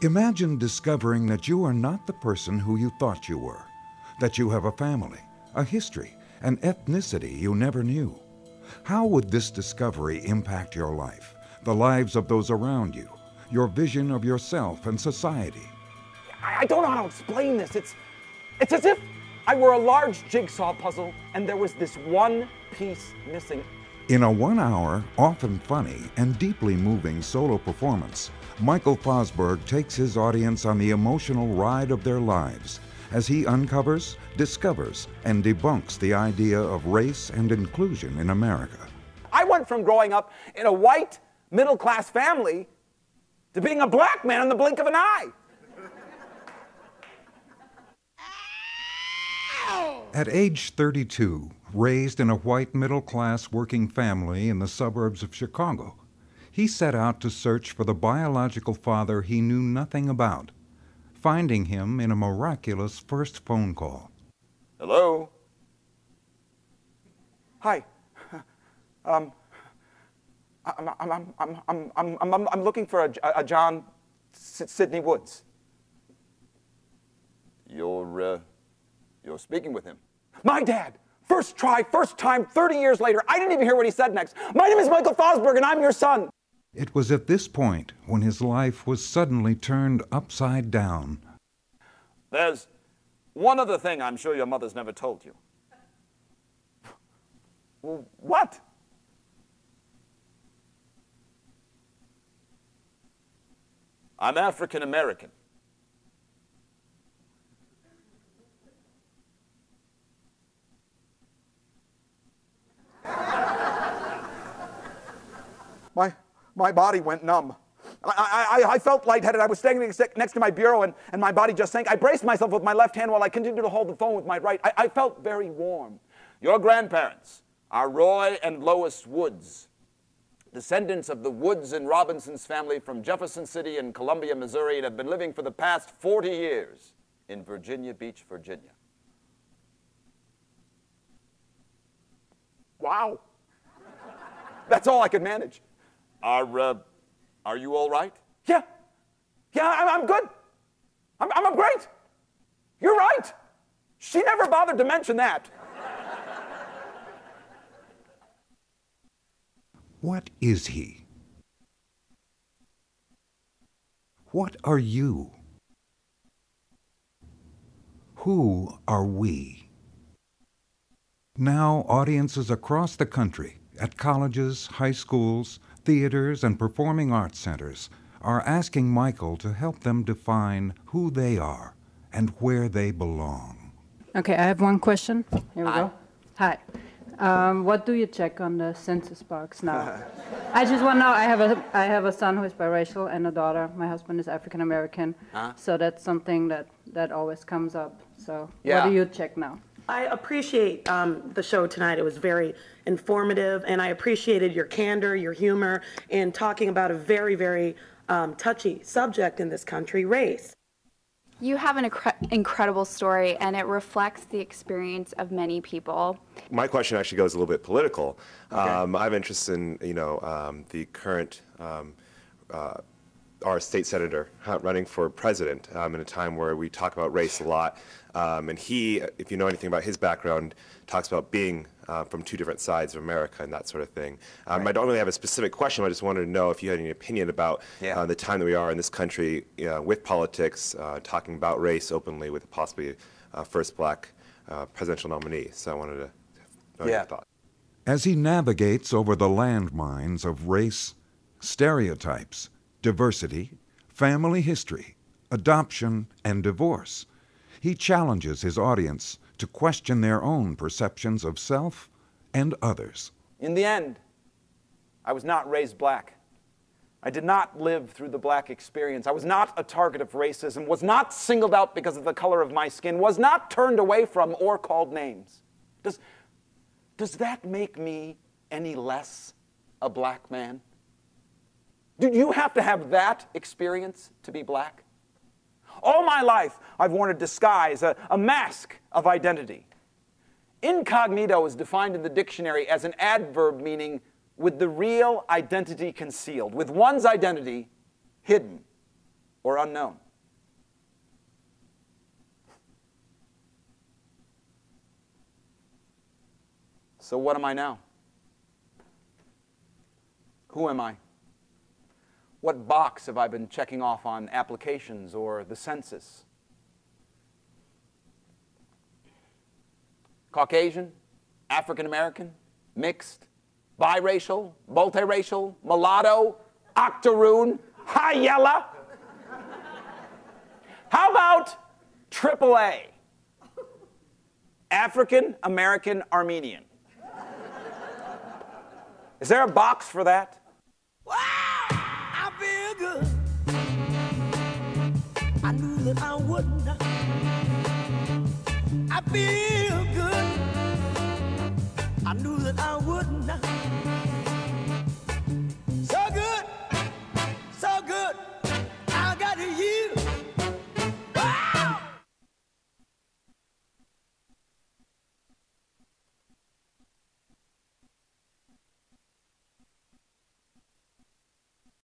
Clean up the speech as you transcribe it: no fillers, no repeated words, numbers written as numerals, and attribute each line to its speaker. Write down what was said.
Speaker 1: Imagine discovering that you are not the person who you thought you were, that you have a family, a history, an ethnicity you never knew. How would this discovery impact your life, the lives of those around you, your vision of yourself and society?
Speaker 2: I don't know how to explain this. It's as if I were a large jigsaw puzzle and there was this one piece missing.
Speaker 1: In a 1 hour, often funny and deeply moving solo performance, Michael Fosberg takes his audience on the emotional ride of their lives as he uncovers, discovers, and debunks the idea of race and inclusion in America.
Speaker 2: I went from growing up in a white, middle-class family to being a black man in the blink of an eye.
Speaker 1: At age 32, raised in a white middle-class working family in the suburbs of Chicago, he set out to search for the biological father he knew nothing about, finding him in a miraculous first phone call.
Speaker 2: Hello? Hi. I'm looking for a John Sidney Woods. You're speaking with him. My dad! First try, first time, 30 years later. I didn't even hear what he said next. My name is Michael Fosberg, and I'm your son.
Speaker 1: It was at this point when his life was suddenly turned upside down.
Speaker 2: There's one other thing I'm sure your mother's never told you. Well, what? I'm African American. My body went numb. I felt lightheaded. I was standing next to my bureau and my body just sank. I braced myself with my left hand while I continued to hold the phone with my right. I felt very warm. Your grandparents are Roy and Lois Woods, descendants of the Woods and Robinson's family from Jefferson City in Columbia, Missouri, and have been living for the past 40 years in Virginia Beach, Virginia. Wow. That's all I could manage. Are you all right? Yeah, I'm good. I'm great. You're right. She never bothered to mention that.
Speaker 1: What is he? What are you? Who are we? Now, audiences across the country, at colleges, high schools, theaters, and performing arts centers, are asking Michael to help them define who they are and where they belong.
Speaker 3: Okay, I have one question. Here we go. Hi. What do you check on the census box now? I just want to know, I have a son who is biracial and a daughter. My husband is African American, so that's something that always comes up. So what do you check now?
Speaker 4: I appreciate the show tonight. It was very informative, and I appreciated your candor, your humor, in talking about a very, very touchy subject in this country, race.
Speaker 5: You have an incredible story, and it reflects the experience of many people.
Speaker 6: My question actually goes a little bit political. Okay. I'm interested in, the current, our state senator running for president in a time where we talk about race a lot. And he, if you know anything about his background, talks about being from two different sides of America and that sort of thing. Right. I don't really have a specific question. I just wanted to know if you had any opinion about the time that we are in this country with politics, talking about race openly with possibly first black presidential nominee. So I wanted to know your thoughts.
Speaker 1: As he navigates over the landmines of race, stereotypes, diversity, family history, adoption, and divorce, he challenges his audience to question their own perceptions of self and others.
Speaker 2: In the end, I was not raised black. I did not live through the black experience. I was not a target of racism, was not singled out because of the color of my skin, was not turned away from or called names. Does that make me any less a black man? Do you have to have that experience to be black? All my life, I've worn a disguise, a mask of identity. Incognito is defined in the dictionary as an adverb meaning with the real identity concealed, with one's identity hidden. or unknown? So what am I now? Who am I? What box have I been checking off on applications or the census? Caucasian, African American, mixed, biracial, multiracial, mulatto, octoroon, high yellow. How about AAA? African American Armenian. Is there a box for that?
Speaker 7: Wow, I feel good. I knew that I would not. I feel